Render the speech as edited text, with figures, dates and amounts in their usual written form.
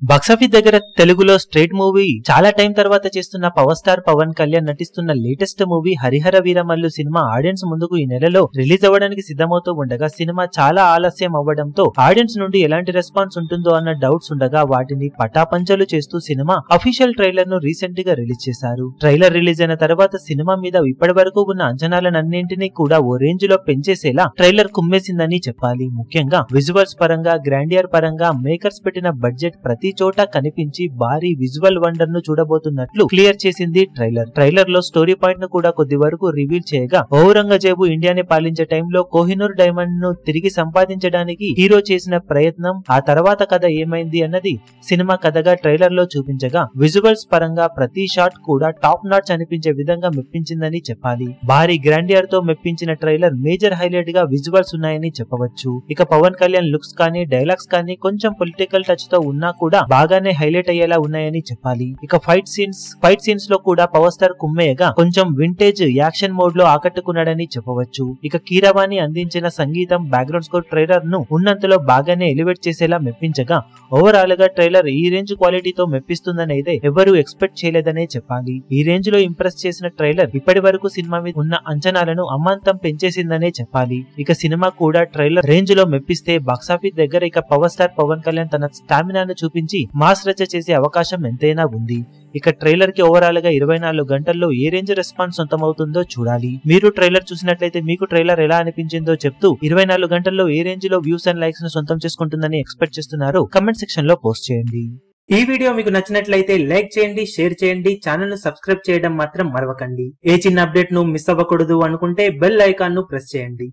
Box office దగ్గర తెలుగులో straight movie చాలా టైం తర్వాత చేస్తున్న పవర్ స్టార్ పవన్ కళ్యాణ్ నటిస్తున్న latest movie Harihara Veeramallu cinema audience ముందుకు ఈ నెలలో రిలీజ్ అవ్వడానికి సిద్ధమవుతూ ఉండగా సినిమా చాలా ఆలస్యం అవ్వడంతో ఆడియన్స్ నుండి ఎలాంటి రెస్పాన్స్ ఉంటుందో అన్న డౌట్స్ ఉండగా వాటిని పటాపంచలు చేస్తూ సినిమా అఫీషియల్ ట్రైలర్ ను రీసెంట్ గా రిలీజ్ చేశారు. ట్రైలర్ రిలీజ్ అయిన తర్వాత సినిమా మీద ఇప్పటి వరకు ఉన్న అంచనాలన్నింటినీ కూడా ఓ రేంజ్ లో పెంచేసేలా ట్రైలర్ కుమ్మేసిందని చెప్పాలి. ముఖ్యంగా విజువల్స్ పరంగా, గ్రాండియర్ పరంగా మేకర్స్ పెట్టిన బడ్జెట్ ప్రతి చోట కనిపించి భారీ విజువల్ వండర్ ను చూడబోతున్నట్లు క్లియర్ చేసింది ట్రైలర్. ట్రైలర్ లో స్టోరీ పాయింట్ ను కూడా కొద్ది వరకు రివీల్ చేయగా, ఔరంగజేబు ఇండియాని పాలించే టైంలో కోహినూర్ డైమండ్ ను తిరిగి సంపాదించడానికి హీరో చేసిన ప్రయత్నం, ఆ తర్వాత కథ ఏమైంది అన్నది సినిమా కథగా ట్రైలర్ లో చూపించగా, విజువల్స్ పరంగా ప్రతి షాట్ కూడా టాప్ నాచ్ అనిపించే విధంగా మెప్పించిందని చెప్పాలి. భారీ గ్రాండియర్ తో మెప్పించిన ట్రైలర్ మేజర్ హైలైట్ గా విజువల్స్ ఉన్నాయని చెప్పవచ్చు. ఇక పవన్ కళ్యాణ్ లుక్స్ కానీ, డైలాగ్స్ కానీ కొంచెం పొలిటికల్ టచ్ తో ఉన్నా కూడా బాగానే హైలైట్ అయ్యేలా ఉన్నాయని చెప్పాలి. ఇక ఫైట్ సీన్స్ లో కూడా పవర్ స్టార్ కుమ్మేయగా కొంచెం వింటేజ్ యాక్షన్ మోడ్ లో ఆకట్టుకున్నాడని చెప్పవచ్చు. ఇక కీరవాణి అందించిన సంగీతం, బ్యాక్గ్రౌండ్ స్కోర్ ట్రైలర్ ను ఉన్నంతలో బాగానే ఎలివేట్ చేసేలా మెప్పించగా, ఓవరాల్ గా ట్రైలర్ ఈ రేంజ్ క్వాలిటీతో మెప్పిస్తుందని అయితే ఎవరూ ఎక్స్పెక్ట్ చేయలేదనే చెప్పాలి. ఈ రేంజ్ లో ఇంప్రెస్ చేసిన ట్రైలర్ ఇప్పటి వరకు సినిమా మీద ఉన్న అంచనాలను అమాంతం పెంచేసిందనే చెప్పాలి. ఇక సినిమా కూడా ట్రైలర్ రేంజ్ లో మెప్పిస్తే బాక్సాఫీస్ దగ్గర ఇక పవర్ స్టార్ పవన్ కళ్యాణ్ తన స్టామినాను చూపించి మాస్ రచ్చ చేసే అవకాశం ఎంతైనా ఉంది. ఇక ట్రైలర్ కి ఓవరాల్ గా 24 గంటల్లో ఏ రేంజ్ రెస్పాన్స్ సొంతమవుతుందో చూడాలి. మీరు ట్రైలర్ చూసినట్లయితే మీకు ట్రైలర్ ఎలా అనిపించిందో చెప్తూ 24 గంటల్లో ఏ రేంజ్ లో వ్యూస్ అండ్ లైక్స్ ను సొంతం చేసుకుంటుందని ఎక్స్పెక్ట్ చేస్తున్నారో కమెంట్ సెక్షన్ లో పోస్ట్ చేయండి. ఈ వీడియో మీకు నచ్చినట్లయితే లైక్ చేయండి, షేర్ చేయండి, ఛానల్ ను సబ్స్క్రైబ్ చేయడం మాత్రం మరవకండి. ఏ చిన్న అప్డేట్ ను మిస్ అవ్వకూడదు అనుకుంటే బెల్ ఐకాన్ ను ప్రెస్ చేయండి.